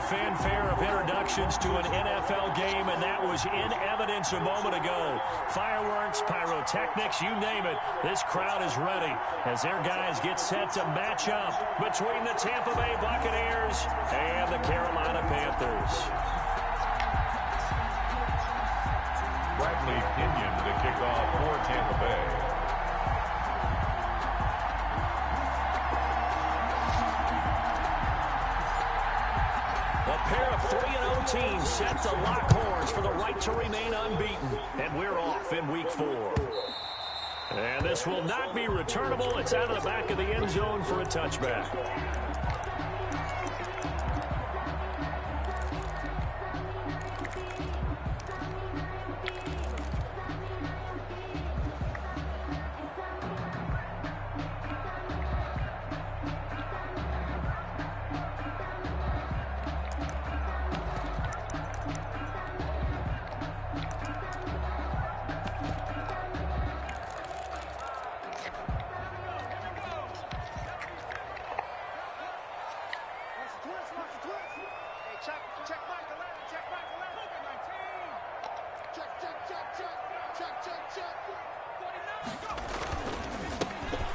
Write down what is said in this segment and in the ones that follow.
fanfare of introductions to an NFL game, and that was in evidence a moment ago. Fireworks, pyrotechnics, you name it. This crowd is ready as their guys get set to match up between the Tampa Bay Buccaneers and the Carolina Panthers. Bradley Kenyon to kick off for Tampa Bay. A pair of 3-0 teams set to lock horns for the right to remain unbeaten. And we're off in week 4. And this will not be returnable. It's out of the back of the end zone for a touchback.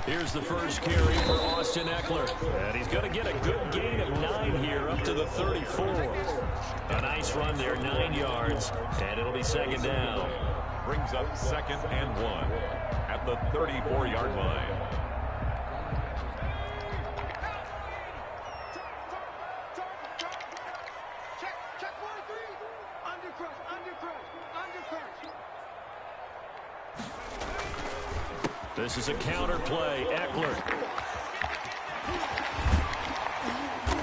Here's the first carry for Austin Eckler. And he's going to get a good gain of 9 here up to the 34. A nice run there, 9 yards, and it'll be second down. Brings up 2nd and 1 at the 34-yard line. This is a counter play. Eckler.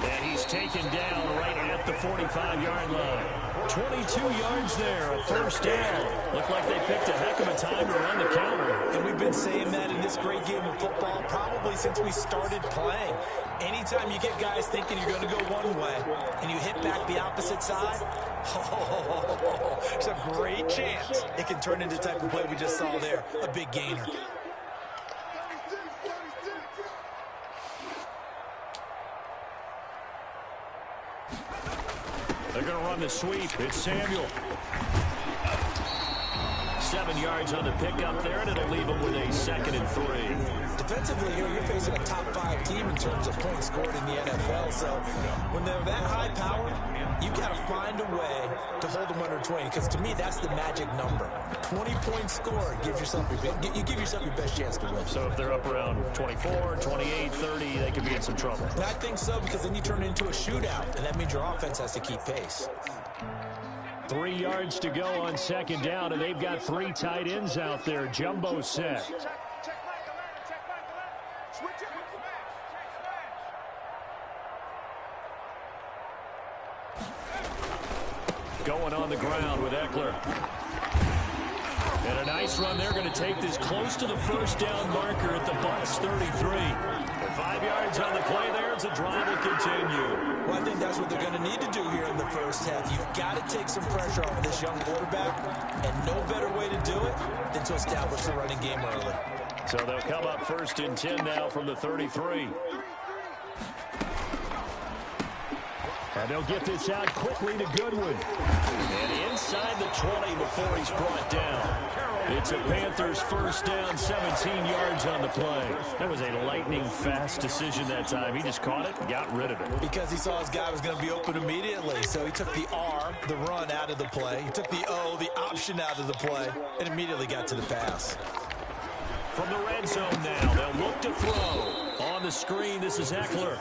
And he's taken down right at the 45-yard line. 22 yards there, a first down. Looked like they picked a heck of a time to run the counter. And we've been saying that in this great game of football probably since we started playing. Anytime you get guys thinking you're going to go one way and you hit back the opposite side, there's a great chance it can turn into the type of play we just saw there, a big gainer. They're going to run the sweep. It's Samuel. 7 yards on the pickup there, and it'll leave them with a 2nd and 3. Defensively here, you're facing a top-5 team in terms of points scored in the NFL. So when they're that high power, you've got to find a way to hold them under 20. Because to me, that's the magic number. 20-point score gives yourself you give yourself your best chance to win. So if they're up around 24, 28, 30, they could be in some trouble. And I think so, because then you turn it into a shootout, and that means your offense has to keep pace. 3 yards to go on second down, and they've got 3 tight ends out there. Jumbo set. Going on the ground with Eckler. And a nice run. They're going to take this close to the first down marker at the Bucs 33. 5 yards on the play there. It's a drive will continue. Well, I think that's what they're going to need to do here in the first half. You've got to take some pressure off of this young quarterback, and no better way to do it than to establish the running game early. So they'll come up 1st and 10 now from the 33. And they'll get this out quickly to Goodwin. And inside the 20 before he's brought down. It's a Panthers first down, 17 yards on the play. That was a lightning-fast decision that time. He just caught it and got rid of it. Because he saw his guy was going to be open immediately. So he took the R, the run, out of the play. He took the O, the option, out of the play, and immediately got to the pass. From the red zone now, they'll look to throw. On the screen, this is Eckler.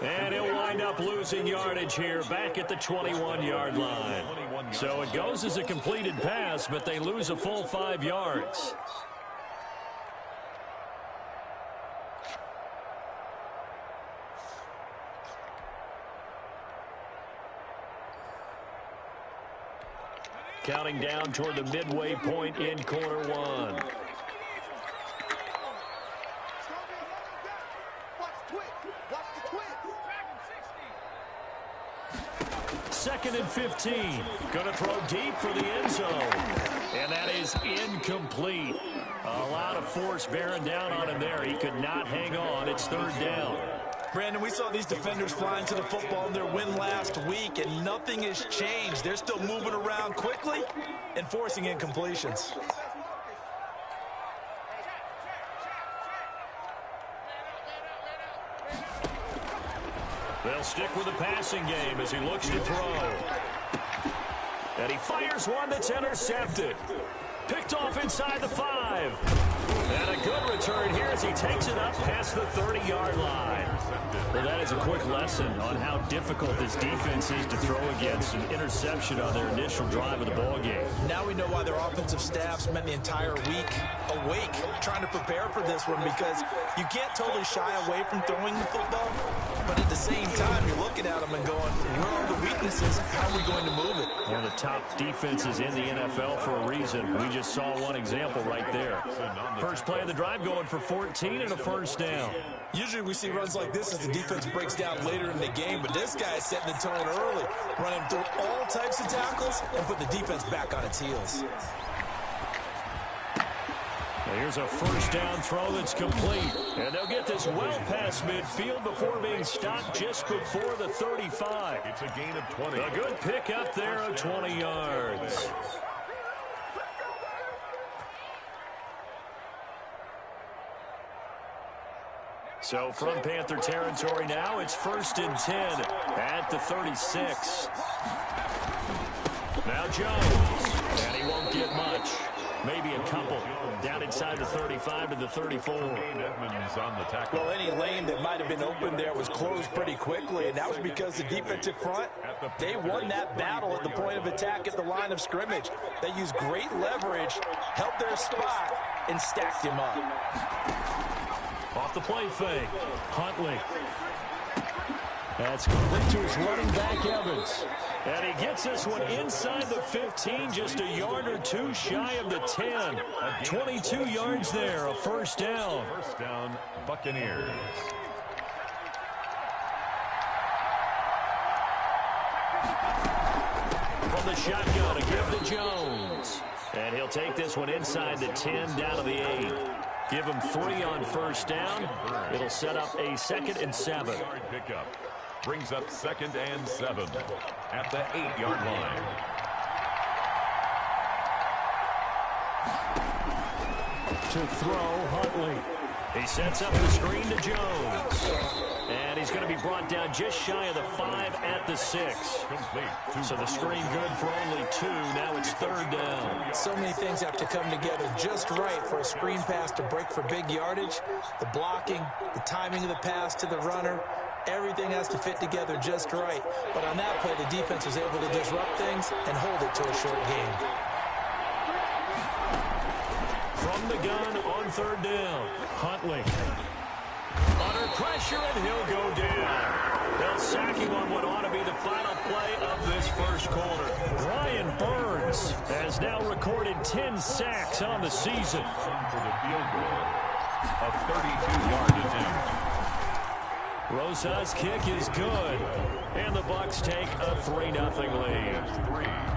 And he'll wind up losing yardage here back at the 21-yard line. So it goes as a completed pass, but they lose a full 5 yards. Counting down toward the midway point in quarter 1. Second and 15. Going to throw deep for the end zone. And that is incomplete. A lot of force bearing down on him there. He could not hang on. It's 3rd down. Brandon, we saw these defenders flying to the football in their win last week, and nothing has changed. They're still moving around quickly and forcing incompletions. They'll stick with the passing game as he looks to throw. And he fires one that's intercepted. Picked off inside the 5. And a good return here as he takes it up past the 30-yard line. Well, that is a quick lesson on how difficult this defense is to throw against. An interception on their initial drive of the ballgame. Now we know why their offensive staff spent the entire week awake trying to prepare for this one, because you can't totally shy away from throwing the football, but at the same time, you're looking at them and going, where are the weaknesses? How are we going to move it? One of the top defenses in the NFL for a reason. We just saw one example right there. First play of the drive going for 14 and a first down. Usually we see runs like this as the defense breaks down later in the game, but this guy is setting the tone early, running through all types of tackles and put the defense back on its heels. Here's a first down throw that's complete. And they'll get this well past midfield before being stopped just before the 35. It's a gain of 20. A good pick up there of 20 yards. So from Panther territory now, it's 1st and 10 at the 36. Now Jones, and he won't get much. Maybe a couple. Down inside the 35 to the 34. Well, any lane that might have been open there was closed pretty quickly, and that was because the defensive front, they won that battle at the point of attack at the line of scrimmage. They used great leverage, held their spot, and stacked him up. Off the play fake, Huntley. That's complete to his running back, Evans. And he gets this one inside the 15, just a yard or two shy of the 10. 22 yards there, a first down. First down, Buccaneers. From the shotgun, a give to Jones. And he'll take this one inside the 10, down to the 8. Give him 3 on first down. It'll set up a 2nd and 7. Pickup brings up 2nd and 7 at the 8-yard line. To throw, Huntley. He sets up the screen to Jones. And he's going to be brought down just shy of the 5 at the 6. So the screen good for only 2. Now it's 3rd down. So many things have to come together just right for a screen pass to break for big yardage. The blocking, the timing of the pass to the runner, everything has to fit together just right. But on that play, the defense was able to disrupt things and hold it to a short game. From the gun on 3rd down, Huntley. Under pressure, and he'll go down. They'll sack him on what ought to be the final play of this first quarter. Brian Burns has now recorded 10 sacks on the season. For the field goal, a 32-yard attempt. Rosa's kick is good, and the Bucs take a 3-0 lead.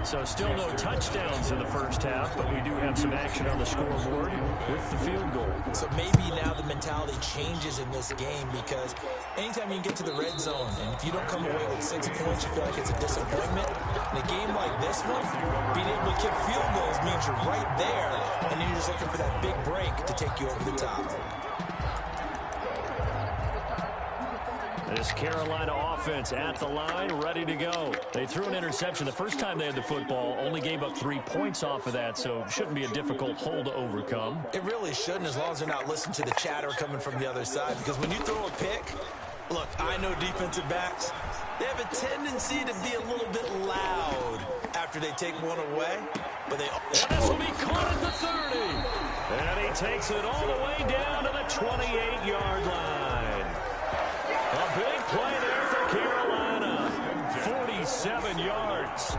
So still no touchdowns in the first half, but we do have some action on the scoreboard with the field goal. So maybe now the mentality changes in this game, because anytime you can get to the red zone, and if you don't come away with 6 points, you feel like it's a disappointment. In a game like this one, being able to kick field goals means you're right there, and you're just looking for that big break to take you over the top. This Carolina offense at the line, ready to go. They threw an interception the first time they had the football, only gave up 3 points off of that, so it shouldn't be a difficult hole to overcome. It really shouldn't, as long as they're not listening to the chatter coming from the other side, because when you throw a pick, look, I know defensive backs, they have a tendency to be a little bit loud after they take one away. But they, and this will be caught at the 30. And he takes it all the way down to the 28-yard line. A big play there for Carolina. 47 yards.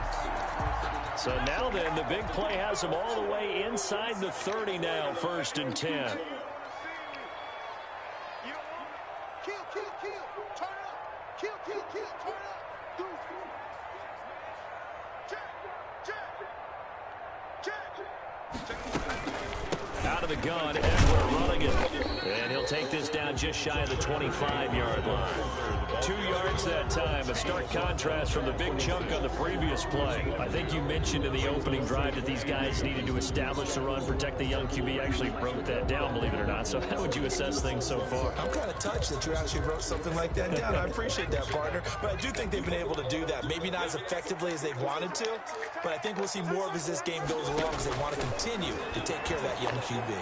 So now then, the big play has them all the way inside the 30 now, 1st and 10. Out of the gun, and we're running it. And he'll take this down just shy of the 25-yard line. 2 yards that time, a stark contrast from the big chunk on the previous play. I think you mentioned in the opening drive that these guys needed to establish the run, protect the young QB. Actually wrote that down, believe it or not. So how would you assess things so far? I'm kind of touched that you actually wrote something like that down. I appreciate that, partner. But I do think they've been able to do that. Maybe not as effectively as they've wanted to, but I think we'll see more of as this game goes along because they want to continue to take care of that young QB.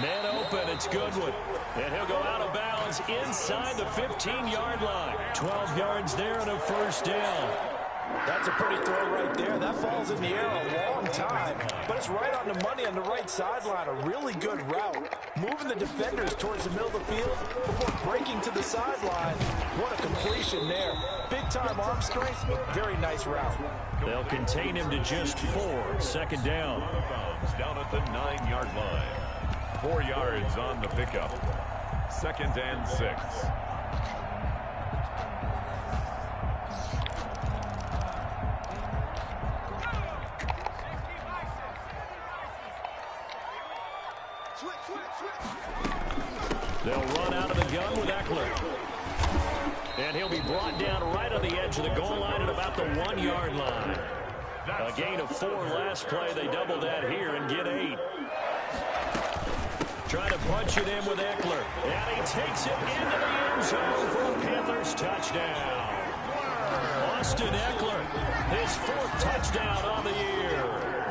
Man open, it's Goodwin. And he'll go out of bounds inside the 15-yard line. 12 yards there and a first down. That's a pretty throw right there. That falls in the air a long time, but it's right on the money on the right sideline. A really good route. Moving the defenders towards the middle of the field before breaking to the sideline. What a completion there. Big-time arm strength. Very nice route. They'll contain him to just 4. Second down. Down at the 9-yard line. 4 yards on the pickup. 2nd and 6. They'll run out of the gun with Eckler. And he'll be brought down right on the edge of the goal line at about the 1-yard line. A gain of 4 last play. They double that here and get 8. Trying to punch it in with Eckler. And he takes it into the end zone for a Panthers touchdown. Austin Eckler, his 4th touchdown on the year.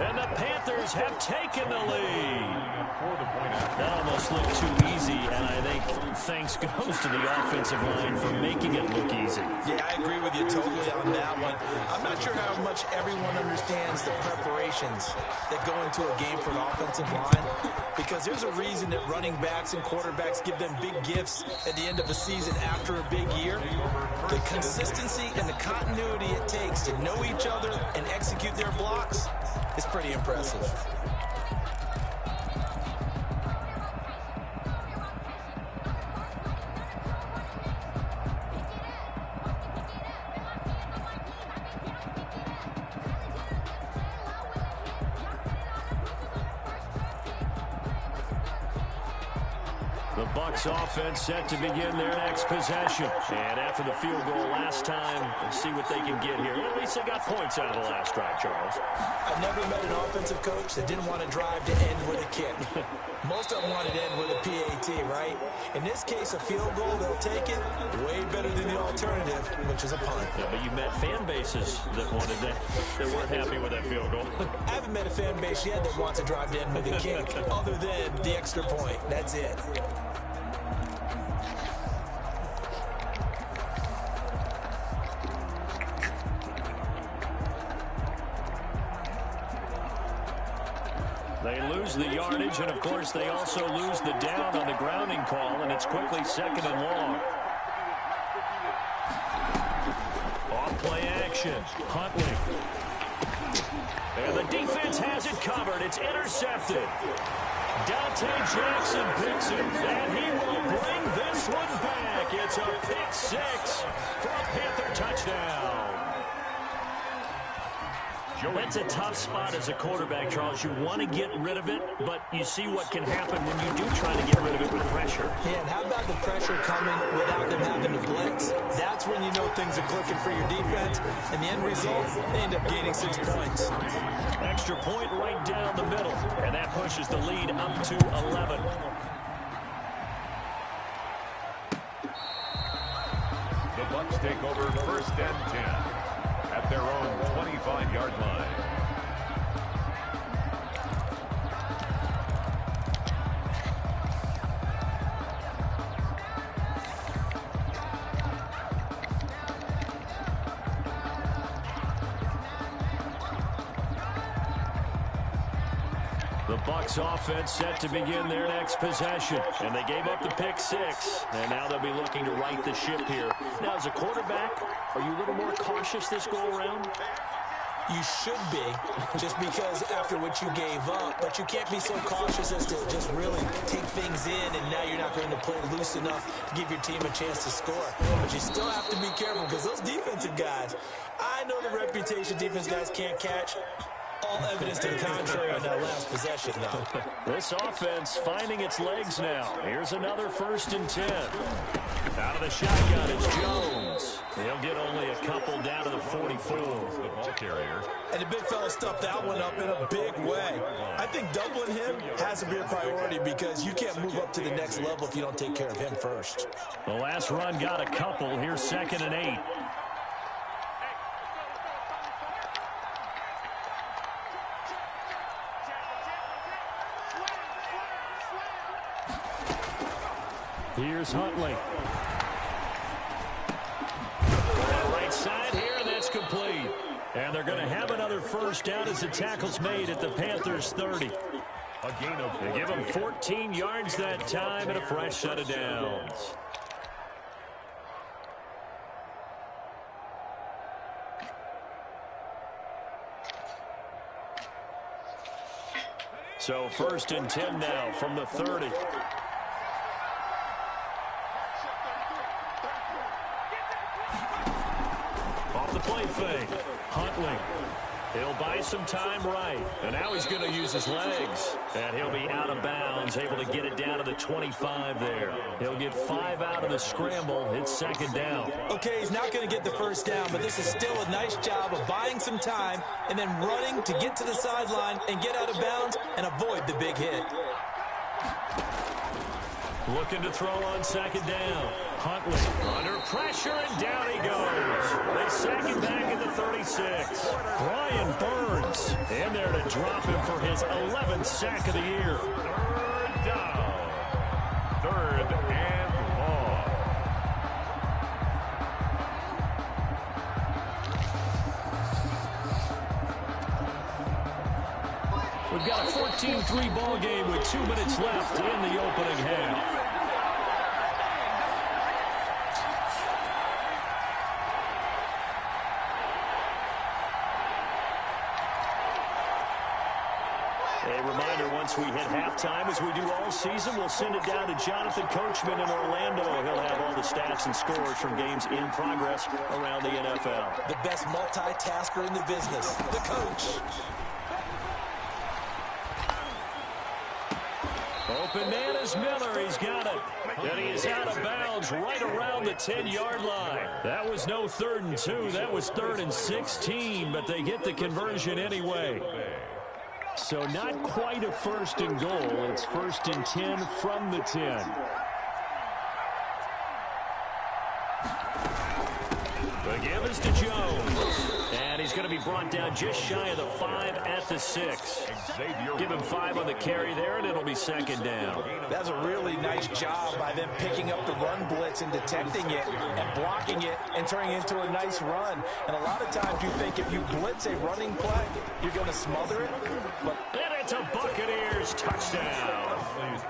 And the Panthers have taken the lead. That almost looked too easy, and I think thanks goes to the offensive line for making it look easy. Yeah, I agree with you totally on that one. I'm not sure how much everyone understands the preparations that go into a game for an offensive line, because there's a reason that running backs and quarterbacks give them big gifts at the end of a season after a big year. The consistency and the continuity it takes to know each other and execute their blocks is pretty impressive. The Bucs offense set to begin their next possession. And after the field goal last time, we'll see what they can get here. At least they got points out of the last drive, Charles. I've never met an offensive coach that didn't want to drive to end with a kick. Most of them wanted to end with a PAT, right? In this case, a field goal, they'll take it. Way better than the alternative, which is a punt. Yeah, but you met fan bases that wanted that. They weren't happy with that field goal. I haven't met a fan base yet that wants to drive to end with a kick, other than the extra point. That's it. They lose the yardage, and of course they also lose the down on the grounding call, and it's quickly 2nd and long. Off play action. Huntley. And the defense has it covered. It's intercepted. Dante Jackson picks it, and he will bring this one back. It's a pick 6 for a Panther touchdown. That's a tough spot as a quarterback, Charles. You want to get rid of it, but you see what can happen when you do try to get rid of it with pressure. Yeah, and how about the pressure coming without them having to blitz? That's when you know things are clicking for your defense, and the end result, they end up gaining 6 points. Extra point right down the middle, and that pushes the lead up to 11. The Bucs take over 1st and 10. At their own 25-yard line. The Bucs offense set to begin their next possession. And they gave up the pick 6. And now they'll be looking to right the ship here. Now, as a quarterback, are you a little more cautious this go-around? You should be, just because after what you gave up. But you can't be so cautious as to just really take things in, and now you're not going to play loose enough to give your team a chance to score. But you still have to be careful, because those defensive guys, I know the reputation defense guys can't catch all evidence to the contrary on that last possession, though. This offense finding its legs now. Here's another 1st and 10. Out of the shotgun, it's Jones. He'll get only a couple down to the 44. The ball carrier. And the big fella stuffed that one up in a big way. I think doubling him has to be a priority because you can't move up to the next level if you don't take care of him first. The last run got a couple. Here's 2nd and 8. Here's Huntley. Right side here, and that's complete. And they're going to have another 1st down as the tackle's made at the Panthers' 30. A gain of 14. They give them 14 yards that time and a fresh set of downs. So 1st and 10 now from the 30. Off the play fake. Huntley. He'll buy some time right. And now he's going to use his legs. And he'll be out of bounds, able to get it down to the 25 there. He'll get 5 out of the scramble. It's 2nd down. Okay, he's not going to get the 1st down, but this is still a nice job of buying some time and then running to get to the sideline and get out of bounds and avoid the big hit. Looking to throw on 2nd down. Huntley under pressure, and down he goes. They sack him back at the 36. Brian Burns in there to drop him for his 11th sack of the year. 3rd down. 3rd and long. We've got a 14-3 ball game with 2 minutes left in the opening half. A reminder, once we hit halftime, as we do all season, we'll send it down to Jonathan Coachman in Orlando. He'll have all the stats and scores from games in progress around the NFL. The best multitasker in the business, the coach. Open man is Miller. He's got it. And he is out of bounds right around the 10-yard line. That was no 3rd and 2. That was 3rd and 16, but they get the conversion anyway. So not quite a 1st and goal. It's 1st and 10 from the 10. The give is to Jones. And he's going to be brought down just shy of the 5 at the 6. Give him 5 on the carry there, and it'll be 2nd down. That's a really nice job by them picking up the run blitz and detecting it and blocking it and turning it into a nice run. And a lot of times you think if you blitz a running play, you're going to smother it. But and it's a Buccaneers touchdown.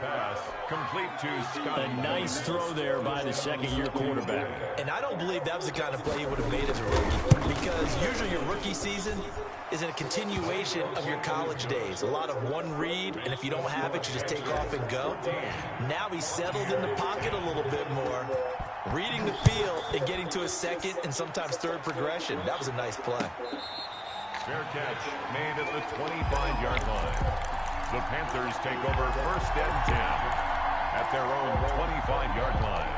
Pass complete to Scott. A nice throw there by the 2nd-year quarterback. And I don't believe that was the kind of play he would have made as a rookie, because usually your rookie season is a continuation of your college days. A lot of one read, and if you don't have it, you just take off and go. Now he's settled in the pocket a little bit more, reading the field and getting to a 2nd and sometimes 3rd progression. That was a nice play. Fair catch made at the 25-yard line. The Panthers take over 1st and 10 at their own 25-yard line.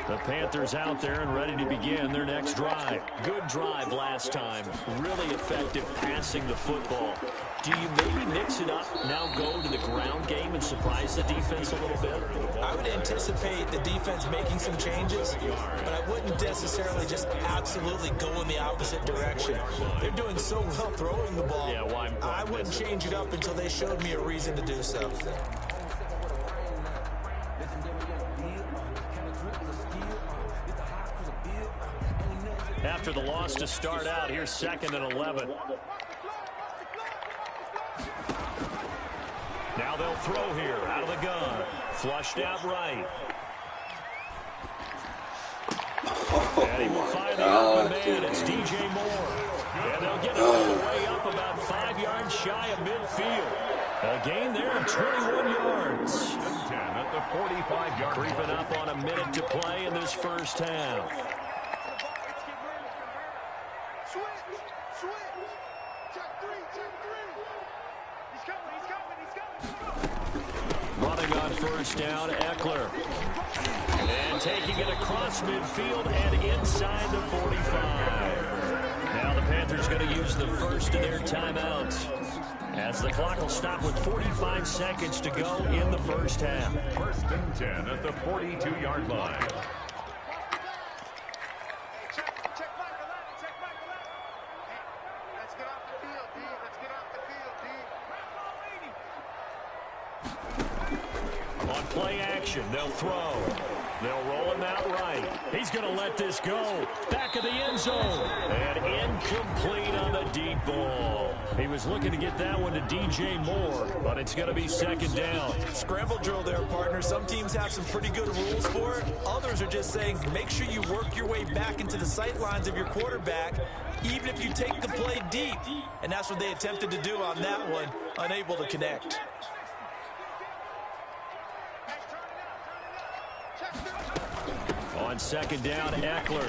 The Panthers out there and ready to begin their next drive. Good drive last time. Really effective passing the football. Do you maybe mix it up, now go to the ground game and surprise the defense a little bit? I would anticipate the defense making some changes, but I wouldn't necessarily just absolutely go in the opposite direction. They're doing so well throwing the ball. Yeah, well, I wouldn't change it up until they showed me a reason to do so. After the loss to start out, here's 2nd and 11. Now they'll throw here out of the gun. Flushed out right. And he will find the open man. It's DJ Moore. And they'll get it all the way up about 5 yards shy of midfield. A gain there of 21 yards. 10 at the 45-yard line. Creeping up on a minute to play in this first half. Running on first down, Eckler. And taking it across midfield and inside the 45. Now the Panthers going to use the first of their timeouts, as the clock will stop with 45 seconds to go in the first half. First and 10 at the 42-yard line. On play action, they'll throw. They'll roll him out right. He's going to let this go. Back of the end zone. And incomplete on the deep ball. He was looking to get that one to DJ Moore, but it's going to be second down. Scramble drill there, partner. Some teams have some pretty good rules for it. Others are just saying make sure you work your way back into the sight lines of your quarterback, even if you take the play deep. And that's what they attempted to do on that one, unable to connect. On second down, Eckler.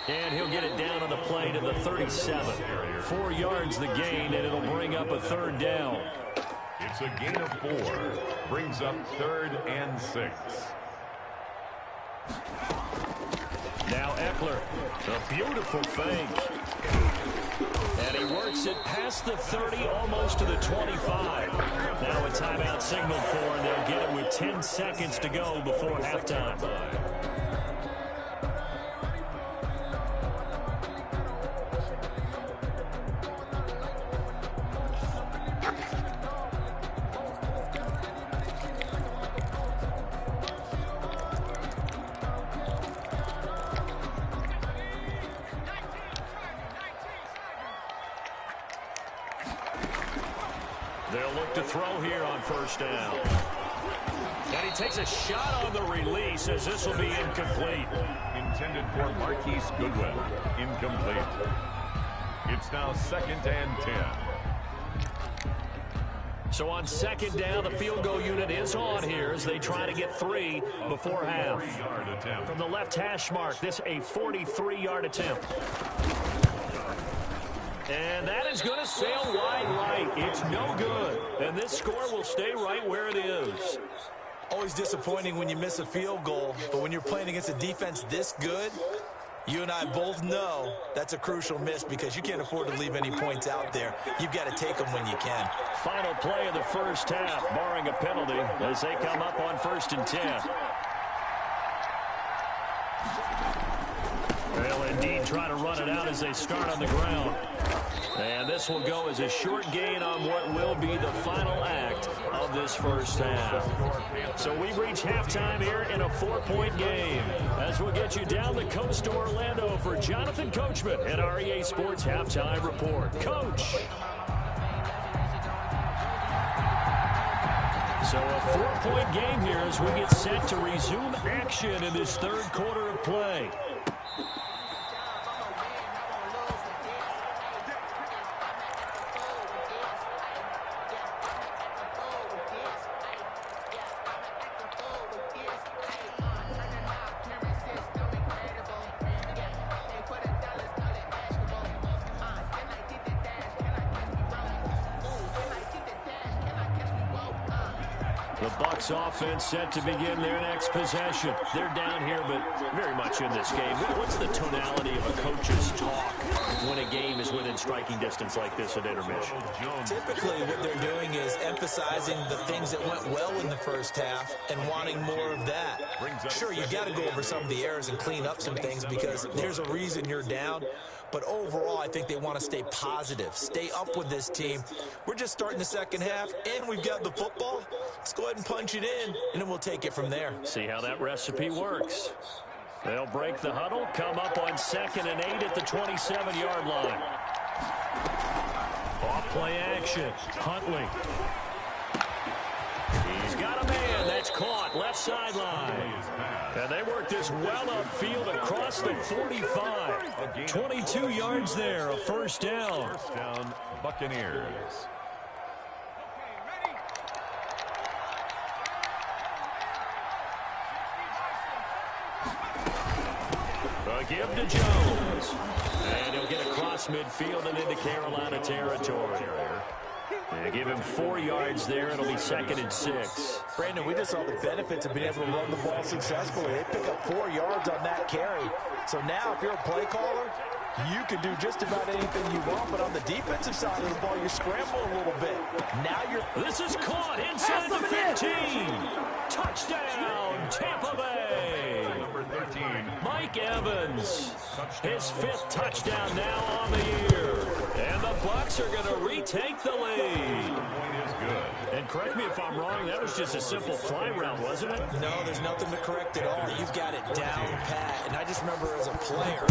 And he'll get it down on the play to the 37. 4 yards the gain, and it'll bring up a third down. It's a gain of 4. Brings up 3rd and 6. Now Eckler, a beautiful fake. And he works it past the 30, almost to the 25. Now a timeout signaled for, and they'll get it with 10 seconds to go before halftime. They'll look to throw here on first down. And he takes a shot on the release, as this will be incomplete. Intended for Marquise Goodwin. Incomplete. It's now 2nd and 10. So on second down, the field goal unit is on here as they try to get 3 before half. From the left hash mark, this a 43-yard attempt. And that is going to sail wide right. It's no good. And this score will stay right where it is. Always disappointing when you miss a field goal, but when you're playing against a defense this good, you and I both know that's a crucial miss because you can't afford to leave any points out there. You've got to take them when you can. Final play of the first half, barring a penalty, as they come up on 1st and 10. They'll indeed try to run it out as they start on the ground. And this will go as a short gain on what will be the final act of this first half. So we've reached halftime here in a 4-point game, as we'll get you down the coast to Orlando for Jonathan Coachman at our EA Sports Halftime Report. Coach. So a 4-point game here as we get set to resume action in this third quarter of play. The Bucs offense set to begin their next possession. They're down here, but very much in this game. What's the tonality of a coach's talk when a game is within striking distance like this at intermission? Typically, what they're doing is emphasizing the things that went well in the first half and wanting more of that. Sure, you got to go over some of the errors and clean up some things because there's a reason you're down. But overall, I think they want to stay positive, stay up with this team. We're just starting the second half, and we've got the football. Let's go ahead and punch it in, and then we'll take it from there. See how that recipe works. They'll break the huddle, come up on 2nd and 8 at the 27-yard line. Off play action. Huntley. He's got a man. That's caught. Left sideline. And they work this well upfield across the 45. 22 yards there, a first down. First down, Buccaneers. Again, give to Jones. And he'll get across midfield and into Carolina territory. They give him 4 yards there. It'll be 2nd and 6. Brandon, we just saw the benefits of being able to run the ball successfully. They pick up 4 yards on that carry. So now if you're a play caller, you can do just about anything you want, but on the defensive side of the ball, you scramble a little bit. Now you're... This is caught inside the 15. Touchdown, Tampa Bay. Number 13. Mike Evans, his 5th touchdown now on the year. And the Bucs are going to retake the lead. The point is good. And correct me if I'm wrong, that was just a simple fly route, wasn't it? No, there's nothing to correct at all. You've got it down pat. And I just remember as a player,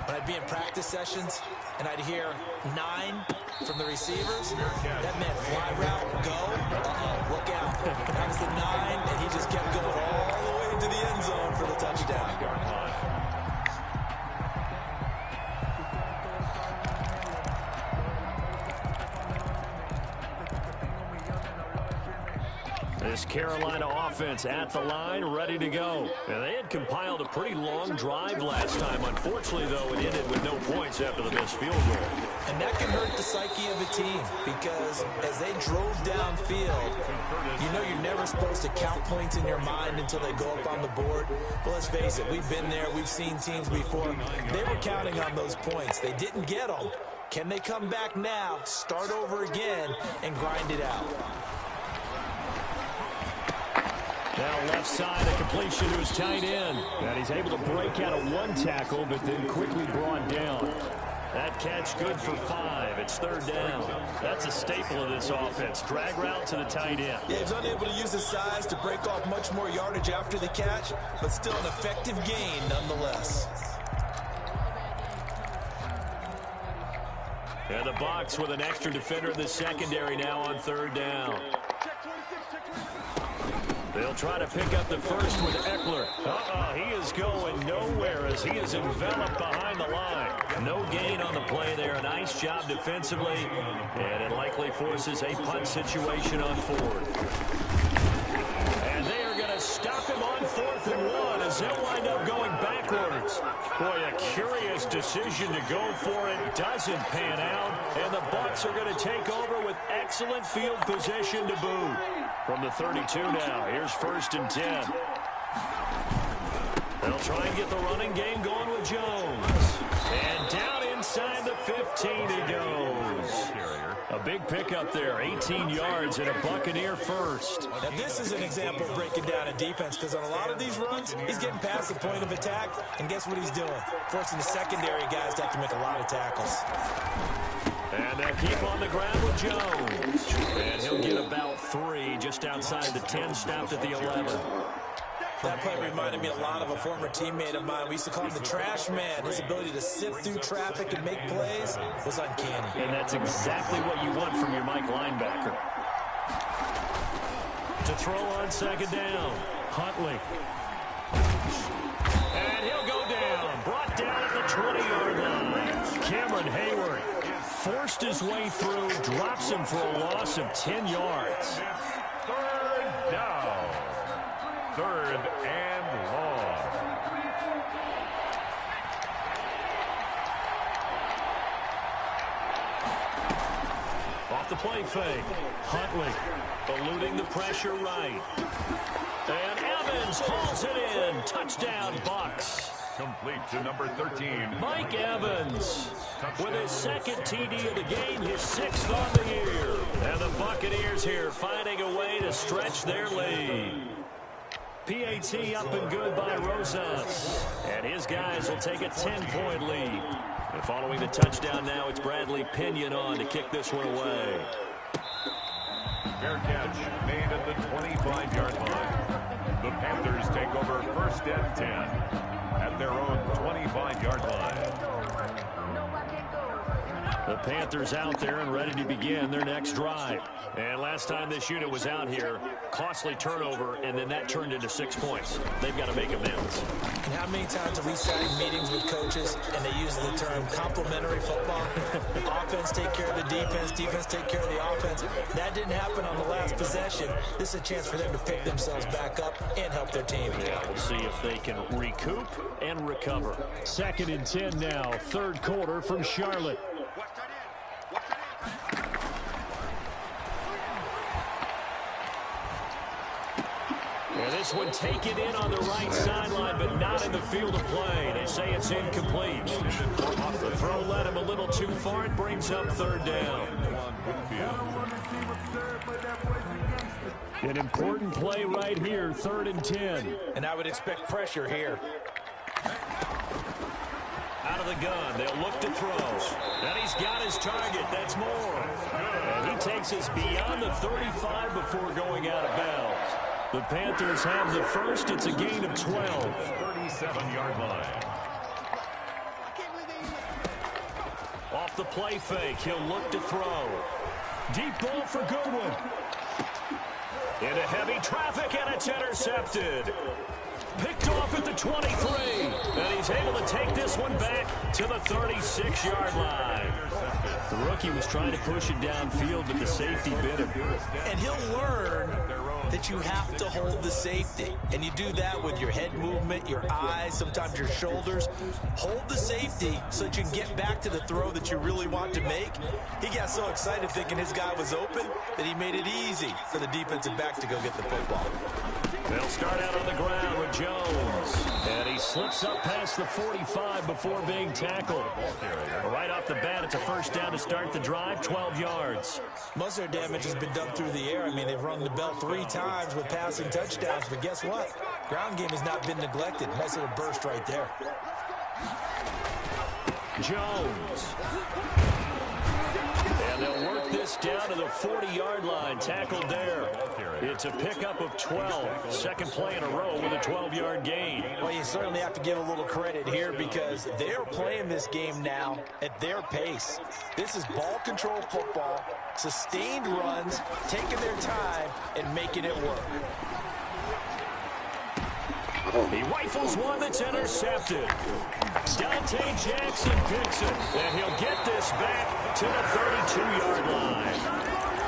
when I'd be in practice sessions and I'd hear 9 from the receivers, that meant fly route, go, look out. That was the 9, and he just kept going all the way into the end zone for the touchdown. This Carolina offense at the line, ready to go. Now, they had compiled a pretty long drive last time. Unfortunately, though, it ended with no points after the missed field goal. And that can hurt the psyche of a team because as they drove downfield, you know you're never supposed to count points in your mind until they go up on the board. But let's face it, we've been there. We've seen teams before. They were counting on those points. They didn't get them. Can they come back now, start over again, and grind it out? Now left side, a completion to his tight end. And he's able to break out of 1 tackle, but then quickly brought down. That catch good for 5. It's 3rd down. That's a staple of this offense. Drag route to the tight end. Yeah, he's unable to use his size to break off much more yardage after the catch, but still an effective gain nonetheless. And the Bucs with an extra defender in the secondary now on 3rd down. They'll try to pick up the first with Eckler. He is going nowhere as he is enveloped behind the line. No gain on the play there. A nice job defensively. And it likely forces a punt situation on 4th. And they are going to stop him on 4th and 1 as they'll wind up going backwards. Boy, a curious decision to go for it. Doesn't pan out. And the Bucs are going to take over with excellent field position to boot. From the 32 now, here's 1st and 10. They'll try and get the running game going with Jones. And down inside the 15 he goes. A big pickup there, 18 yards and a Buccaneer first. Now this is an example of breaking down a defense because on a lot of these runs, he's getting past the point of attack. And guess what he's doing? Forcing the secondary guys to have to make a lot of tackles. And they'll keep on the ground with Jones. And he'll get about 3 just outside the 10, stopped at the 11. That play reminded me a lot of a former teammate of mine. We used to call him the trash man. His ability to sift through traffic and make plays was uncanny. And that's exactly what you want from your Mike linebacker. To throw on 2nd down, Huntley. And he'll go down. Brought down at the 20-yard line. Cameron Hayward forced his way through, drops him for a loss of 10 yards. 3rd down. 3rd and long. Off the play fake. Huntley eluding the pressure right. And Evans hauls it in. Touchdown, Bucs. Complete to number 13. Mike Evans with his 2nd TD of the game, his 6th on the year. And the Buccaneers here finding a way to stretch their lead. PAT up and good by Rosas. And his guys will take a 10-point lead. And following the touchdown now, it's Bradley Pinion on to kick this one away. Fair catch made at the 25-yard line. The Panthers take over 1st and 10 at their own 25-yard line. The Panthers out there and ready to begin their next drive. And last time this unit was out here, costly turnover, and then that turned into 6 points. They've got to make amends. And how many times have we sat in meetings with coaches and they use the term complementary football? Offense take care of the defense, defense take care of the offense. That didn't happen on the last possession. This is a chance for them to pick themselves back up and help their team. Yeah, we'll see if they can recoup and recover. 2nd and 10 now, 3rd quarter from Charlotte. And this one taken in on the right sideline, but not in the field of play. They say it's incomplete. The throw led him a little too far. It brings up 3rd down. An important play right here, 3rd and 10. And I would expect pressure here. Out of the gun, they'll look to throw. And he's got his target. That's more. And he takes us beyond the 35 before going out of bounds. The Panthers have the first. It's a gain of 12. 37-yard line. Off the play fake, he'll look to throw. Deep ball for Goodwin. Into heavy traffic, and it's intercepted. Picked off at the 23. And he's able to take this one back to the 36-yard line. The rookie was trying to push it downfield, but the safety bit him. And he'll learn that you have to hold the safety. And you do that with your head movement, your eyes, sometimes your shoulders. Hold the safety so that you can get back to the throw that you really want to make. He got so excited thinking his guy was open that he made it easy for the defensive back to go get the football. They'll start out on the ground with Jones. And he slips up past the 45 before being tackled. Right off the bat, it's a 1st down to start the drive, 12 yards. Most of their damage has been done through the air. I mean, they've rung the bell 3 times with passing touchdowns, but guess what? Ground game has not been neglected. Nice little burst right there. Jones. And they'll work this down to the 40-yard line. Tackled there. It's a pickup of 12. Second play in a row with a 12-yard gain. Well, you certainly have to give a little credit here because they're playing this game now at their pace. This is ball control football, sustained runs, taking their time, and making it work. He rifles one that's intercepted. Dante Jackson picks it, and he'll get this back to the 32-yard line.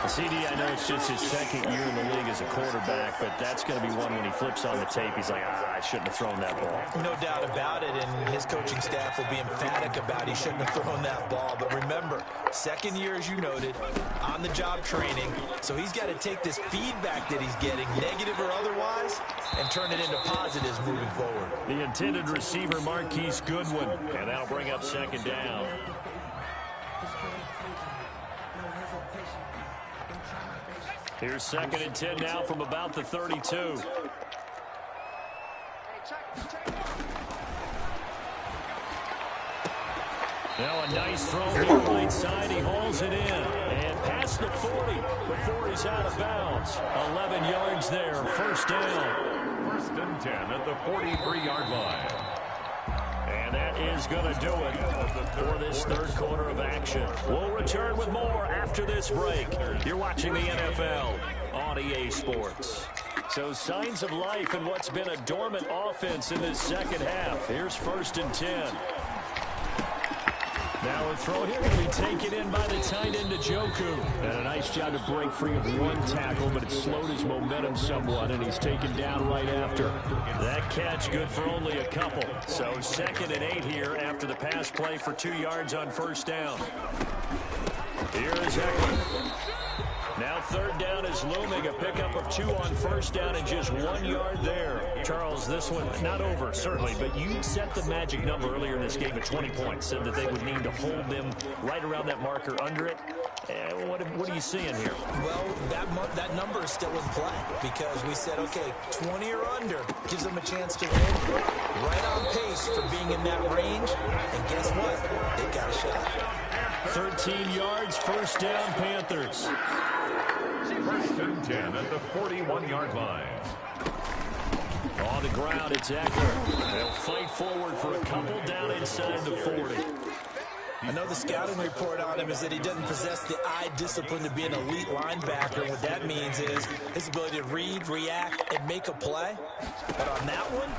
CD, I know it's just his 2nd year in the league as a quarterback, but that's going to be one when he flips on the tape. He's like, I shouldn't have thrown that ball. No doubt about it, and his coaching staff will be emphatic about he shouldn't have thrown that ball. But remember, 2nd year, as you noted, on-the-job training, so he's got to take this feedback that he's getting, negative or otherwise, and turn it into positives moving forward. The intended receiver, Marquise Goodwin, and that'll bring up 2nd down. Here's 2nd and 10 now from about the 32. Now a nice throw here right side. He hauls it in. And past the 40 before he's out of bounds. 11 yards there. 1st down. 1st and 10 at the 43-yard line. And that is going to do it for this 3rd quarter of action. We'll return with more after this break. You're watching the NFL on EA Sports. So signs of life in what's been a dormant offense in this 2nd half. Here's 1st and 10. Now a throw here going to be taken in by the tight end, Njoku. And a nice job to break free of one tackle, but it slowed his momentum somewhat, and he's taken down right after. That catch good for only a couple. So 2nd and 8 here after the pass play for 2 yards on 1st down. Here is Eckler. Now 3rd down is looming. A pickup of 2 on 1st down and just 1 yard there. Charles, this one not over, certainly, but you set the magic number earlier in this game at 20 points. Said that they would need to hold them right around that marker under it. What are you seeing here? Well, that number is still in play because we said, okay, 20 or under gives them a chance to win. Right on pace for being in that range. And guess what? They got a shot. 13 yards, 1st down, Panthers. 1st and 10 at the 41-yard line. On the ground, it's Eckler. They'll fight forward for a couple down inside the 40. I know the scouting report on him is that he doesn't possess the eye discipline to be an elite linebacker. What that means is his ability to read, react, and make a play. But on that one,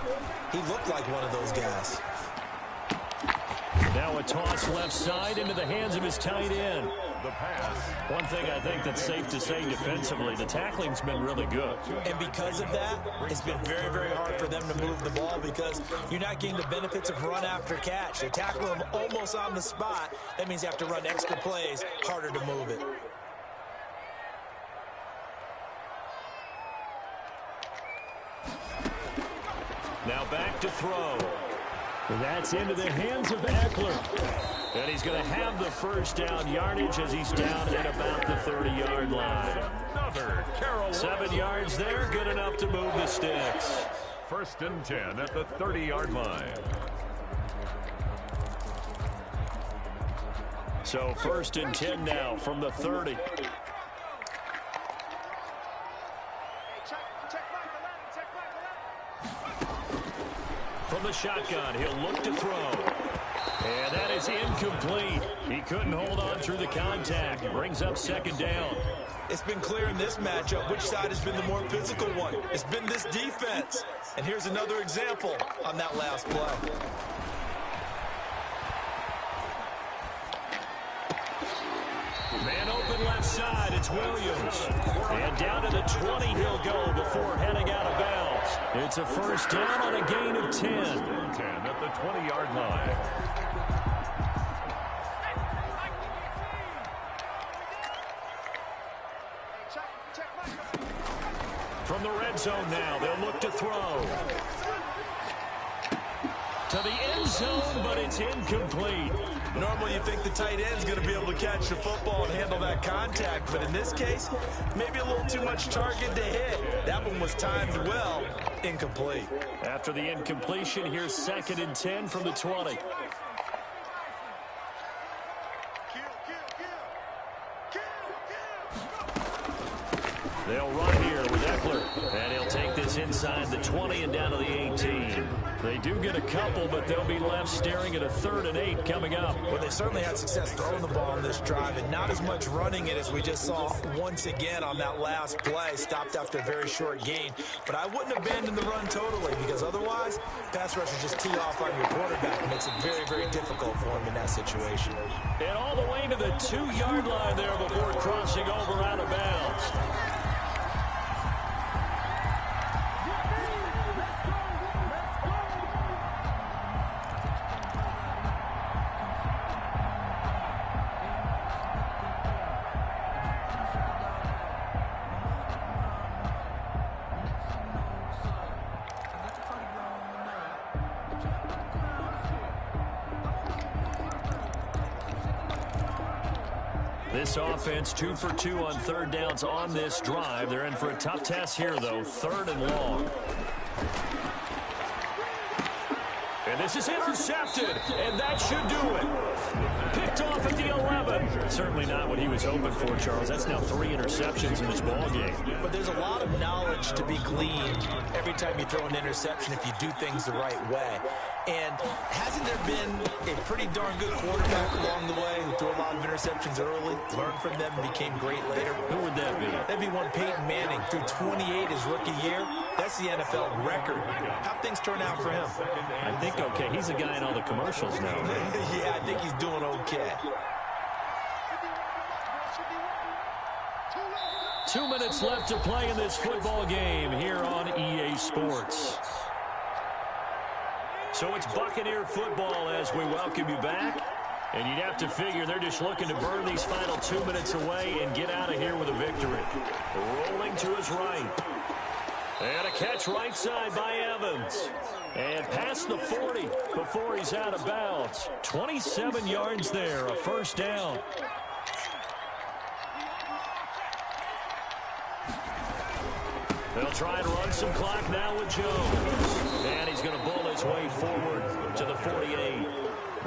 he looked like one of those guys. Now a toss left side into the hands of his tight end. The pass. One thing I think that's safe to say defensively, the tackling's been really good. And because of that, it's been very, very hard for them to move the ball because you're not getting the benefits of run after catch. They tackle them almost on the spot. That means you have to run extra plays, harder to move it. Now back to throw. That's into the hands of Eckler. And he's going to have the first down yardage as he's down at about the 30-yard line. Another Carolina. 7 yards there, good enough to move the sticks. 1st and 10 at the 30-yard line. So 1st and 10 now from the 30. From the shotgun, he'll look to throw. And that is incomplete. He couldn't hold on through the contact. It brings up 2nd down. It's been clear in this matchup which side has been the more physical one. It's been this defense. And here's another example on that last play. Man open left side, it's Williams. And down to the 20 he'll go before heading out of bounds. It's a 1st down on a gain of 10. 10 at the 20-yard line. From the red zone now, they'll look to throw. To the end zone, but it's incomplete. Normally you think the tight end's going to be able to catch the football and handle that contact, but in this case, maybe a little too much target to hit. That one was timed well. Incomplete. After the incompletion, here's 2nd and 10 from the 20. They'll run here with Eckler, and he'll take this inside the 20 and down to the 18. They do get a couple, but they'll be left staring at a 3rd and 8 coming up. Well, they certainly had success throwing the ball on this drive, and not as much running it as we just saw once again on that last play. Stopped after a very short gain. But I wouldn't abandon the run totally, because otherwise, pass rush is just tee off on your quarterback. It makes it very, very difficult for him in that situation. And all the way to the 2-yard line there before crossing over out of bounds. This offense 2 for 2 on 3rd downs on this drive. They're in for a tough test here, though. 3rd and long. And this is intercepted, and that should do it. Picked off at the 11. Certainly not what he was hoping for, Charles. That's now 3 interceptions in this ballgame. But there's a lot of knowledge to be gleaned every time you throw an interception if you do things the right way. And hasn't there been a pretty darn good quarterback along the way who threw a lot of interceptions early, learned from them, and became great later? Who would that be? That'd be one Peyton Manning. Threw 28 his rookie year. That's the NFL record. How'd things turn out for him? I think okay. He's a guy in all the commercials now, man. Yeah, I think he's doing okay. 2 minutes left to play in this football game here on EA Sports. So it's Buccaneer football as we welcome you back. And you'd have to figure they're just looking to burn these final 2 minutes away and get out of here with a victory. Rolling to his right. And a catch right side by Evans. And past the 40 before he's out of bounds. 27 yards there, a 1st down. They'll try and run some clock now with Jones. And he's going to bull his way forward to the 48.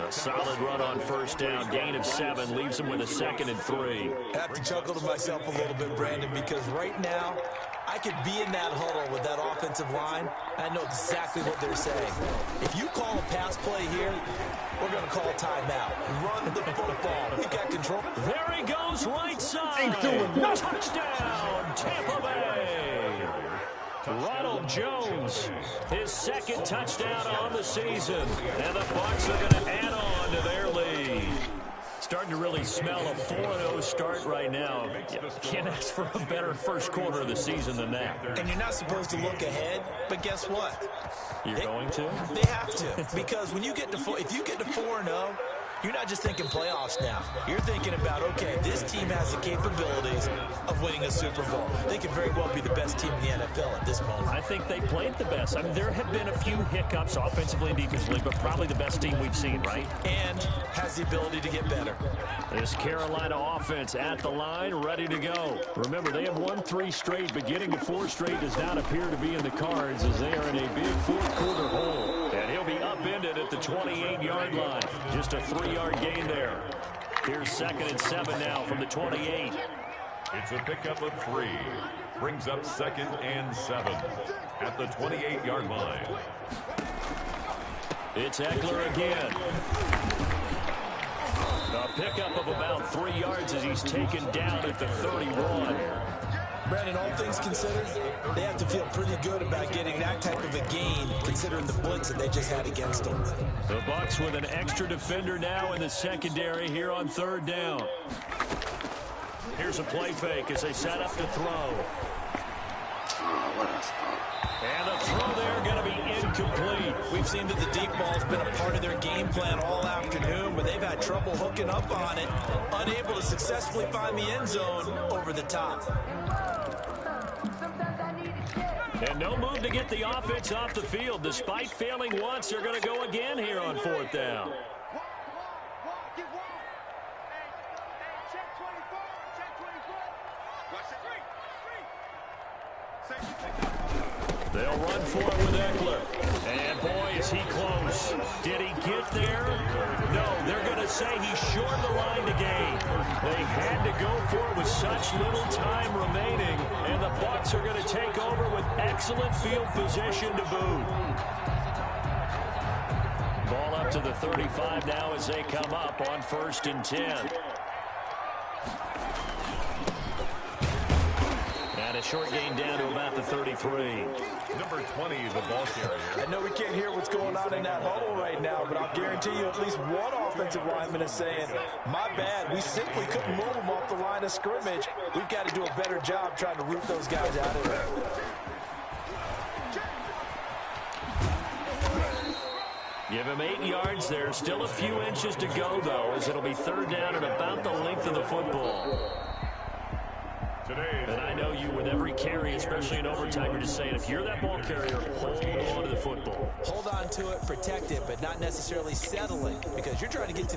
A solid run on 1st down. Gain of 7 leaves him with a 2nd and 3. I have to chuckle to myself a little bit, Brandon, because right now I could be in that huddle with that offensive line. I know exactly what they're saying. If you call a pass play here, we're going want to call a timeout. Run the football. We got control. There he goes, right side. Touchdown, Tampa Bay. Ronald Jones, his second touchdown on the season. And the Bucs are going to add on to their lead. Starting to really smell a 4-0 start right now. Can't ask for a better first quarter of the season than that. And you're not supposed to look ahead, but guess what? You're going to? They have to. Because when you get to if you get to 4-0, you're not just thinking playoffs now. You're thinking about, okay, this team has the capabilities of winning a Super Bowl. They could very well be the best team in the NFL at this moment. I think they played the best. I mean, there have been a few hiccups offensively and defensively, but probably the best team we've seen, right? And has the ability to get better. This Carolina offense at the line, ready to go. Remember, they have won 3 straight, but getting to 4 straight does not appear to be in the cards as they are in a big fourth-quarter hole. And he'll be upended at the 28-yard line. Just a 3-yard gain there. Here's 2nd and 7 now from the 28. It's a pickup of 3. Brings up 2nd and 7 at the 28-yard line. It's Eckler again. A pickup of about 3 yards as he's taken down at the 31. Brandon, all things considered, they have to feel pretty good about getting that type of a gain, considering the blitz that they just had against them. The Bucs with an extra defender now in the secondary here on 3rd down. Here's a play fake as they set up to throw. And the throw there going to be incomplete. We've seen that the deep ball's been a part of their game plan all afternoon, but they've had trouble hooking up on it, unable to successfully find the end zone over the top. And no move to get the offense off the field. Despite failing once, they're going to go again here on 4th down. They'll run for it with Eckler. And boy, is he close. Did he get there? No, they're going to say he's short the line to gain. They had to go for it with such little time remaining. And the Bucs are going to take over with excellent field position to boot. Ball up to the 35 now as they come up on 1st and 10. And a short gain down to about the 33. Number 20, the ball carrier. I know we can't hear what's going on in that huddle right now, but I'll guarantee you at least one offensive lineman is saying, my bad, we simply couldn't move them off the line of scrimmage. We've got to do a better job trying to root those guys out of there. Give him 8 yards there. Still a few inches to go, though, as it'll be 3rd down and about the length of the football. And I know you, with every carry, especially in overtime, you're just saying, if you're that ball carrier, hold on to the football. Hold on to it, protect it, but not necessarily settling, because you're trying to get to